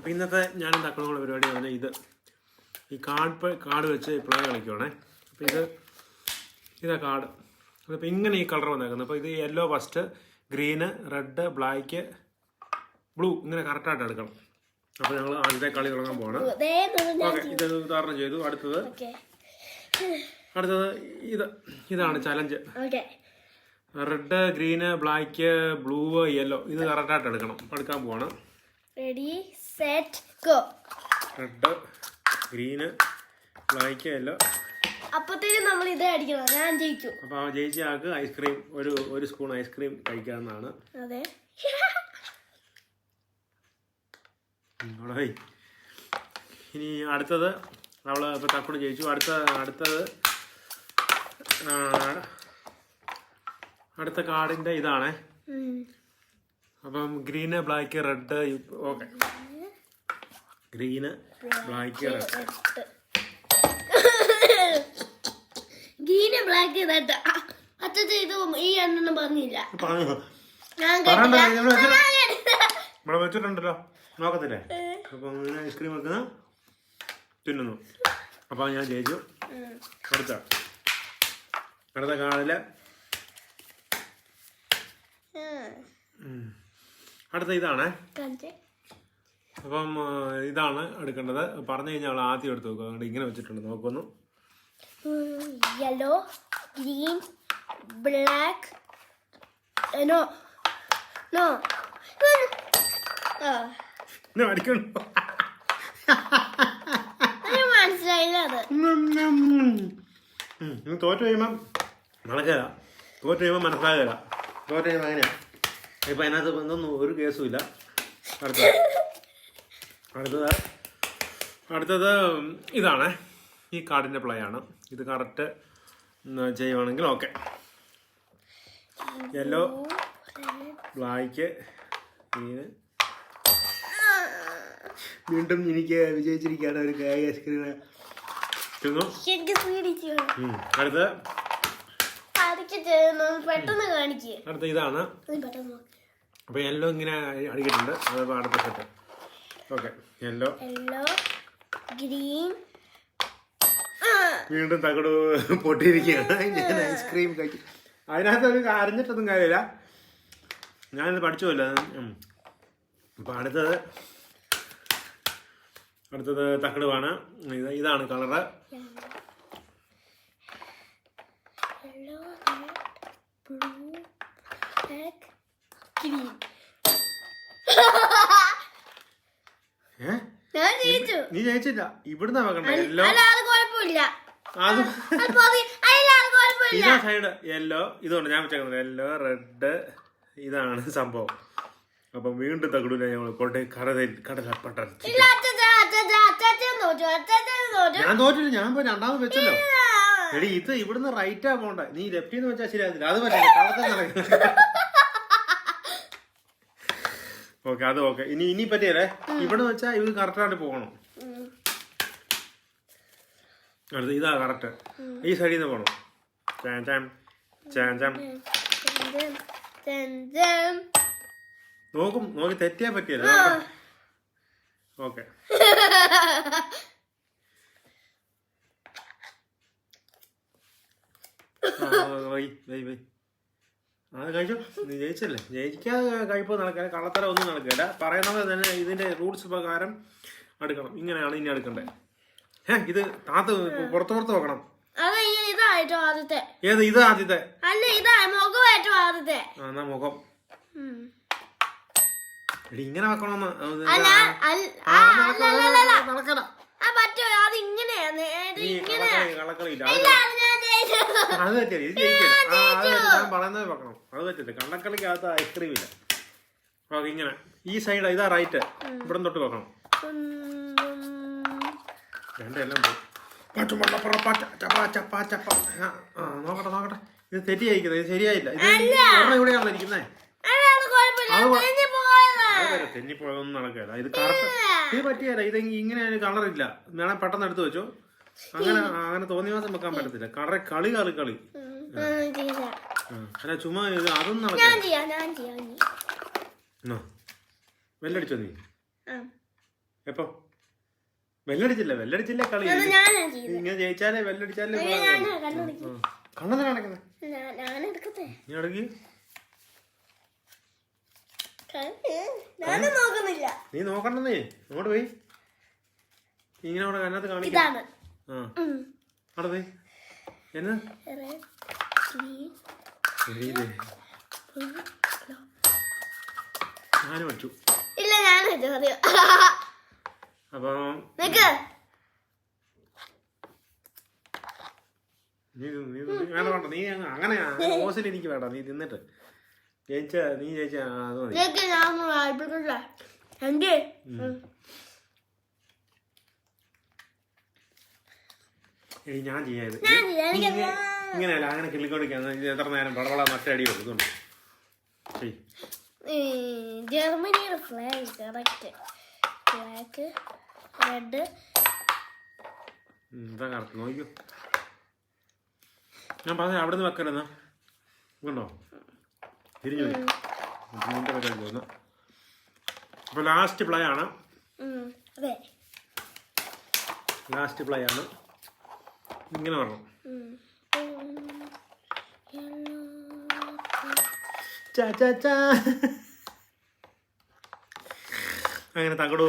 അപ്പോൾ ഇന്നത്തെ ഞാനും തക്കളുള്ള പരിപാടി പറഞ്ഞാൽ ഇത് ഈ കാർഡ് വെച്ച് പ്ലേ കളിക്കുവാണേ. അപ്പോൾ ഇതാ കാർഡ്. അപ്പോൾ ഇങ്ങനെ ഈ കളർ വന്നേക്കുന്നത്. അപ്പോൾ ഇത് yellow first, green, red, black, blue ഇങ്ങനെ കറക്റ്റായിട്ട് എടുക്കണം. അപ്പോൾ ഞങ്ങൾ ആദ്യത്തെ കളി തുടങ്ങാൻ പോവാണ്. ഓക്കെ, ഇത് ഉദാഹരണം ചെയ്തു. അടുത്തത് ഇതാണ് challenge. Red, green, black, blue, yellow ഇത് കറക്റ്റായിട്ട് എടുക്കണം. എടുക്കാൻ പോവാണ്. Ready set go. Red, green, black, yellow. അപ്പത്തേനും നമ്മൾ ഇത് അടിക്കണം. ഞാൻ ജയിക്കും. അപ്പോൾ ജയിച്ച ആൾക്ക് ഐസ്ക്രീം ഒരു സ്പൂൺ ഐസ്ക്രീം കഴിക്കാവുന്നതാണ്. അതെ. ഇനി അടുത്തത് അവള് ഇപ്പൊ തക്കുട് ജയിച്ചു. അടുത്ത കാർഡിന്റെ ഇതാണേ. അപ്പം green, black, red. Okay, green, black, red. Green, black, red. അച്ഛൻ ഇത് ഈ എണ്ണം പറഞ്ഞില്ല. ഇവിടെ വെച്ചിട്ടുണ്ടല്ലോ, നോക്കത്തില്ലേ? അപ്പൊ ഇങ്ങനെ ഐസ്ക്രീം വെക്കുന്ന തിന്നുന്നു. അപ്പൊ ഞാൻ ജയിച്ചു. അടുത്ത കാർഡില് അടുത്ത ഇതാണേ. അപ്പം ഇതാണ് എടുക്കേണ്ടത്. പറഞ്ഞു കഴിഞ്ഞാൽ ആദ്യം എടുത്ത് നോക്കുക. അതുകൊണ്ട് ഇങ്ങനെ വെച്ചിട്ടുണ്ട്, നോക്കുന്നു. Yellow, green, black. No no അടിക്കണ്ടോ? മനസ്സിലായില്ല. തോറ്റു കഴിയുമ്പം നടക്കില്ല, തോറ്റു കഴിയുമ്പോൾ മനസ്സിലാകില്ല. തോറ്റു കഴിയുമ്പോൾ അങ്ങനെയാ. ഇപ്പം അതിനകത്ത് ഒന്നും ഒരു കേസും ഇല്ല. അടുത്തത് ഇതാണ്. ഈ കാർഡിൻ്റെ പ്ലേ ആണ്. ഇത് കറക്റ്റ് ചെയ്യുവാണെങ്കിൽ ഓക്കെ. Yellow, black, green. വീണ്ടും എനിക്ക് വിജയിച്ചിരിക്കുകയാണ് ഒരു ഐസ്ക്രീം. അടുത്ത ഇതാണ്. അപ്പൊ യെല്ലോ ഇങ്ങനെ അടിക്കിട്ടുണ്ട്. അതപ്പോ അടുത്ത സെറ്റ്. Okay, yellow, green. വീണ്ടും തകട് പൊട്ടിയിരിക്കുകയാണ്. ഞാൻ ഐസ്ക്രീം കഴിക്കും. അതിനകത്ത് ഒരു അറിഞ്ഞിട്ടൊന്നും കാര്യമില്ല. ഞാനിത് പഠിച്ചുമല്ലോ. അപ്പൊ അടുത്തത് തക്കടുവാണ്. ഇതാണ് കളറ്. നീ ജയിച്ചില്ല. ഇവിടുന്ന് വെക്കണ്ട. ഇതാ സൈഡ് യെല്ലോ. ഇതുകൊണ്ട് ഞാൻ വെച്ചേക്കുന്നത് യെല്ലോ, റെഡ്. ഇതാണ് സംഭവം. അപ്പം വീണ്ടും തകടൂല. ഞങ്ങൾ കൊണ്ട് കടലപ്പട്ട. ഞാൻ തോറ്റില്ല. ഞാൻ പോയി രണ്ടാമത് വെച്ചല്ലോ. എടി ഇത് ഇവിടുന്ന് റൈറ്റാ പോണ്ട. നീ ലെഫ്റ്റിന്ന് വെച്ചാൽ ശരിയാകുന്നില്ല. അത് പറ്റില്ല. കളത്തിൽ നടക്കില്ല. ഓക്കെ, അത് ഓക്കെ. ഇനി പറ്റിയല്ലേ? ഇവിടെ വെച്ചാൽ ഇത് കറക്റ്റായിട്ട് പോകണം. അടുത്ത് ഇതാ കറക്റ്റ്. ഈ സൈഡിൽ നിന്ന് പോകണം. നോക്കി തെറ്റിയാ പറ്റിയല്ലേ? ഓക്കെ. അത് കഴിച്ചോ. നീ ജയിച്ചല്ലേ. ജയിക്കാതെ കഴിപ്പോ നടക്കാൻ കള്ളത്തര ഒന്നും നടക്കില്ല. പറയുന്നത് തന്നെ ഇതിന്റെ റൂൾസ് പ്രകാരം എടുക്കണം. ഇങ്ങനെയാണ് ഇനി എടുക്കണ്ടേ. ഇത് താത്ത് പുറത്ത് വെക്കണം. ഏത്? ഇത് ആദ്യത്തെ. എന്നാ മുഖം ഇങ്ങനെ വെക്കണമെന്ന് നടക്കല. കള്ളക്കളിയില്ല. അത് പറ്റില്ല. ഇത് ജയിക്കില്ല. ഞാൻ പറയുന്നത് വെക്കണം. അത് പറ്റില്ല. കള്ളക്കളിക്കകത്ത് ഐസ്ക്രീം ഇല്ല. ഓക്കെ, ഇങ്ങനെ ഈ സൈഡ്. ഇതാ റൈറ്റ്. ഇവിടെ തൊട്ട് വെക്കണം. രണ്ടെല്ലാം പോയി. നോക്കട്ടെ. ഇത് തെറ്റി ജയിക്കുന്നത്. ഇത് ശരിയായില്ല. ഇത് ഇവിടെയാണല്ലോ ഇരിക്കുന്നേ. തെന്നിപ്പോയൊന്നും നടക്കില്ല. ഇത് കറക്റ്റ്. ഇത് പറ്റിയല്ല. ഇത് ഇങ്ങനെ കളറില്ല. വേണേ പെട്ടെന്ന് എടുത്ത് വെച്ചോ. അങ്ങനെ തോന്നിയ മാസം വെക്കാൻ പറ്റത്തില്ല. കളി അല്ല, ചുമ്മാ അതൊന്നും നടക്കില്ല. വെല്ലടിച്ചോ നീ? എപ്പോ വെല്ലടിച്ചില്ല കളി അത് ഞാനാ ചെയ്യുന്നത്. ഇങ്ങനെ ജയിച്ചാലേ വെല്ലടിച്ചാലേ ഞാനാ കണ്ണുപിടിക്കും. കണ്ണെന്തിനാ അടക്കുന്നത്? ഞാനെടുക്കട്ടെ. നീ അടക്കി ഞാനും നോക്കുന്നില്ല. നീ നോക്കണ്ടെന്നേ അങ്ങോട്ട് പോയി ഇങ്ങനെ അവിടെ കണ്ണത്ത് കാണിക്കാം. ഇതാണ്. ആ അവിടെ പോയി എന്നാ ഞാനും പഠിച്ചു. ഇല്ല ഞാനും അറിയാം. അപ്പം നിക്ക് നീ വേണ്ട നീ അങ്ങനെ ഓസിൽ എനിക്ക് വേണ്ട. നീ തിന്നിട്ട് നീ ജയിച്ച അത് മതി. നിക്ക് ഞാൻ വായിപ്പിക്കട്ടെ. എന്റെ ഞാൻ ചെയ്യാത് ഞാൻ ചെയ്യാം. എനിക്ക് ഇങ്ങനെയല്ല അങ്ങനെ കിള്ളിക്കൊണ്ടിരിക്കുക. ഇത് എത്ര നേരം പടപള മറ്റടി കൊടുക്കുന്നു. ജർമ്മനിയുടെ ഫ്ലാഗ് കറക്റ്റ്. ബ്ലാക്ക് റെഡ് എന്താ കറക്റ്റ് നോക്കിയോ. ഞാൻ പറഞ്ഞ അവിടെ നിന്ന് വെക്കലെന്നാ കണ്ടോ തിരിഞ്ഞു പോയി. നിന്റെ പരിപാടി തോന്നുന്നു. അപ്പൊ ലാസ്റ്റ് പ്ലേ ആണ്. അതെ ലാസ്റ്റ് പ്ലേ ആണ്. ഇങ്ങനെ പറഞ്ഞു അങ്ങനെ തകടൂ